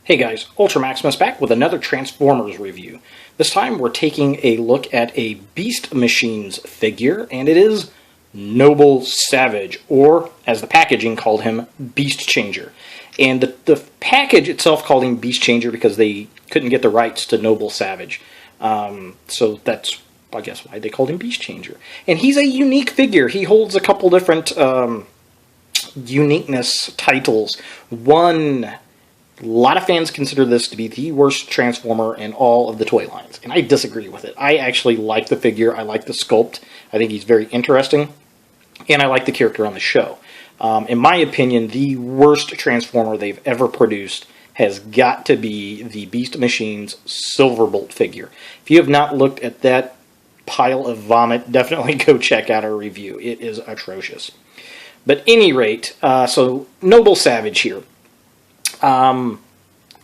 Hey guys, Ultra Maximus back with another Transformers review. This time we're taking a look at a Beast Machines figure, and it is Noble Savage, or as the packaging called him, Beast Changer. And the package itself called him Beast Changer because they couldn't get the rights to Noble Savage. So that's, I guess, why they called him Beast Changer. And he's a unique figure. He holds a couple different uniqueness titles. One, a lot of fans consider this to be the worst Transformer in all of the toy lines, and I disagree with it. I actually like the figure, I like the sculpt, I think he's very interesting, and I like the character on the show. In my opinion, the worst Transformer they've ever produced has got to be the Beast Machines Silverbolt figure. If you have not looked at that pile of vomit, definitely go check out our review. It is atrocious. But at any rate, so Noble Savage here.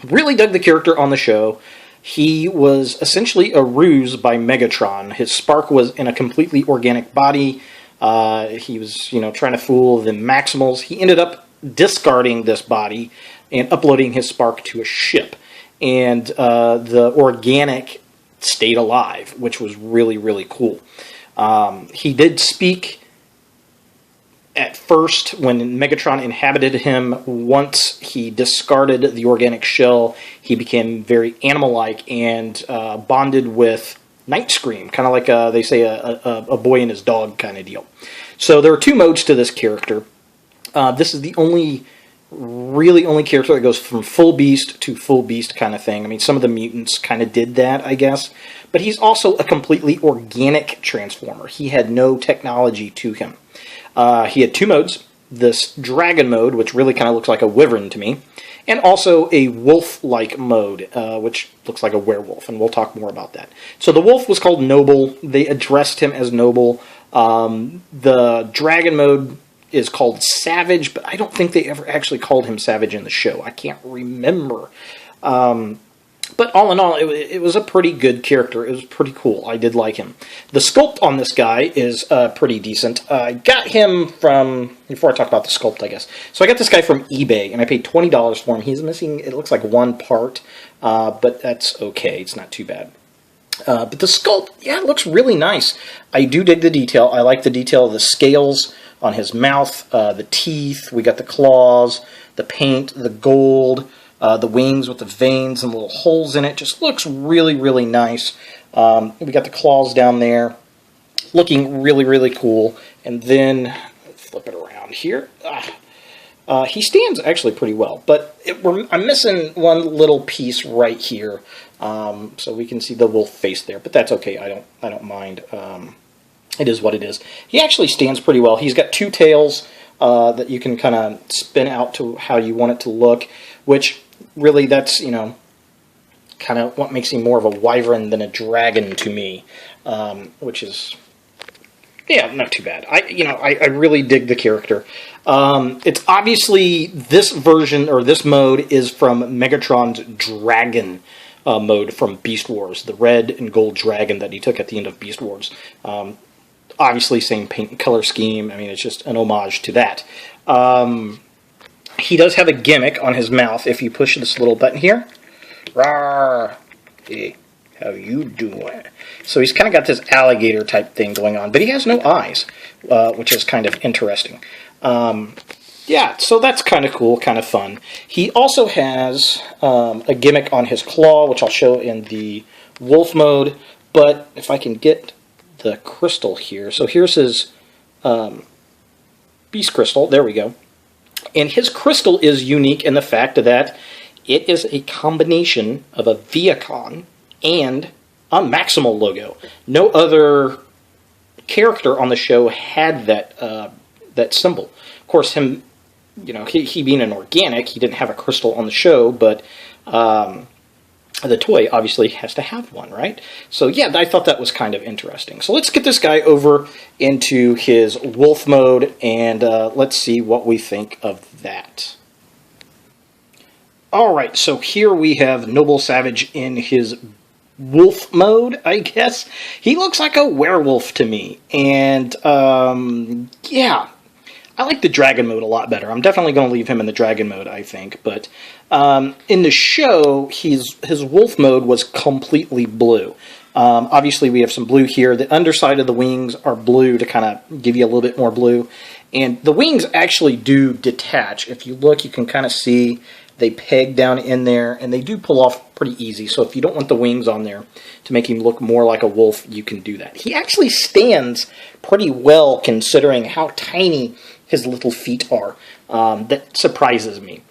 Really dug the character on the show. He was essentially a ruse by Megatron. His spark was in a completely organic body. He was, trying to fool the Maximals. He ended up discarding this body and uploading his spark to a ship. And the organic stayed alive, which was really, really cool. He did speak at first, when Megatron inhabited him. Once he discarded the organic shell, he became very animal-like and bonded with Nightscream, kind of like they say a boy and his dog kind of deal. So there are two modes to this character. This is the only character that goes from full beast to full beast kind of thing. I mean, some of the mutants kind of did that, I guess. But he's also a completely organic Transformer. He had no technology to him. He had two modes, this dragon mode, which really kind of looks like a wyvern to me, and also a wolf-like mode, which looks like a werewolf, and we'll talk more about that. So the wolf was called Noble. They addressed him as Noble. The dragon mode is called Savage, but I don't think they ever actually called him Savage in the show. I can't remember. But all in all, it was a pretty good character. It was pretty cool. I did like him. The sculpt on this guy is pretty decent. I got him from, before I talk about the sculpt, I guess. So I got this guy from eBay, and I paid $20 for him. He's missing, it looks like one part, but that's okay. It's not too bad. But the sculpt, yeah, it looks really nice. I do dig the detail. I like the detail of the scales on his mouth, the teeth. We got the claws, the paint, the gold. The wings with the veins and little holes in it just looks really, really nice. We got the claws down there, looking really, really cool. And then, flip it around here. He stands actually pretty well, but I'm missing one little piece right here, so we can see the wolf face there. But that's okay. I don't mind. It is what it is. He actually stands pretty well. He's got two tails that you can kind of spin out to how you want it to look, which really, that's, kind of what makes him more of a wyvern than a dragon to me, which is, yeah, not too bad. I really dig the character. It's obviously, this version, or this mode, is from Megatron's Dragon mode from Beast Wars, the red and gold dragon that he took at the end of Beast Wars. Obviously, same paint and color scheme. I mean, it's just an homage to that. He does have a gimmick on his mouth. If you push this little button here, rawr, hey, how you doing? So he's kind of got this alligator type thing going on, but he has no eyes, which is kind of interesting. Yeah, so that's kind of cool, kind of fun. He also has a gimmick on his claw, which I'll show in the wolf mode, but if I can get the crystal here. So here's his beast crystal. There we go. And his crystal is unique in the fact that it is a combination of a Viacon and a Maximal logo. No other character on the show had that symbol. Of course, him, he being an organic, he didn't have a crystal on the show, but the toy obviously has to have one, right? So yeah, I thought that was kind of interesting. So let's get this guy over into his wolf mode, and let's see what we think of that. Alright, so here we have Noble Savage in his wolf mode, I guess. He looks like a werewolf to me, and yeah, I like the dragon mode a lot better. I'm definitely going to leave him in the dragon mode, I think. But in the show, his wolf mode was completely blue. Obviously, we have some blue here. The underside of the wings are blue to kind of give you a little bit more blue. And the wings actually do detach. If you look, you can kind of see they peg down in there, and they do pull off pretty easy. So if you don't want the wings on there to make him look more like a wolf, you can do that. He actually stands pretty well considering how tiny his little feet are. That surprises me.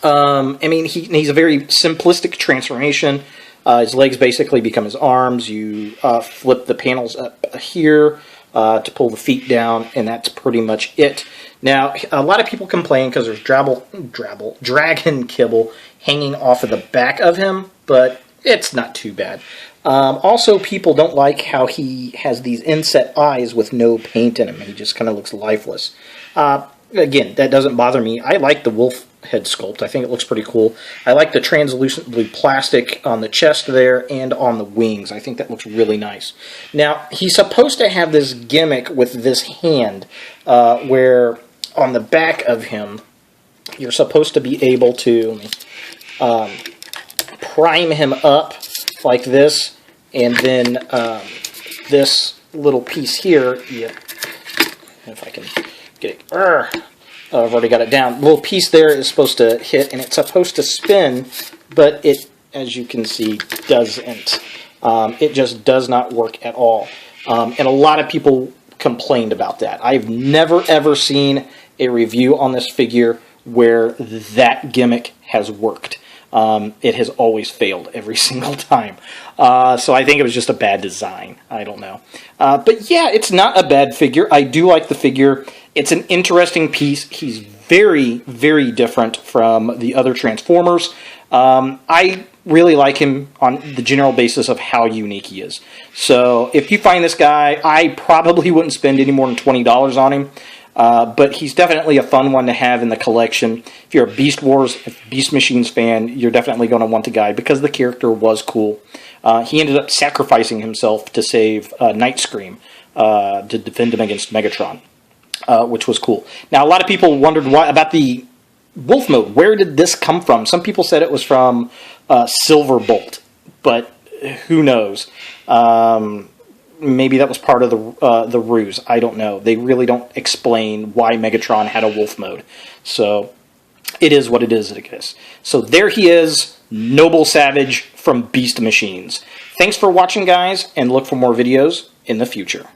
I mean, he's a very simplistic transformation. His legs basically become his arms. You flip the panels up here to pull the feet down, and that's pretty much it. Now, a lot of people complain because there's dragon kibble hanging off of the back of him, but it's not too bad. Also, people don't like how he has these inset eyes with no paint in them. He just kind of looks lifeless. Again, that doesn't bother me. I like the wolf head sculpt. I think it looks pretty cool. I like the translucent blue plastic on the chest there and on the wings. I think that looks really nice. Now, he's supposed to have this gimmick with this hand where on the back of him, you're supposed to be able to prime him up like this, and then this little piece here, if I can get it, I've already got it down. The little piece there is supposed to hit, and it's supposed to spin, but it, as you can see, doesn't. It just does not work at all. And a lot of people complained about that. I've never ever seen a review on this figure where that gimmick has worked. It has always failed every single time. So I think it was just a bad design. I don't know. But yeah, it's not a bad figure. I do like the figure. It's an interesting piece. He's very, very different from the other Transformers. I really like him on the general basis of how unique he is. So if you find this guy, I probably wouldn't spend any more than $20 on him. But he's definitely a fun one to have in the collection. If you're a Beast Wars, Beast Machines fan, you're definitely going to want the guy because the character was cool. He ended up sacrificing himself to save Night Scream to defend him against Megatron, which was cool. Now, a lot of people wondered why about the wolf mode. Where did this come from? Some people said it was from Silverbolt, but who knows? Maybe that was part of the ruse. I don't know. They really don't explain why Megatron had a wolf mode. So it is what it is, I guess. So there he is, Noble Savage from Beast Machines. Thanks for watching, guys, and look for more videos in the future.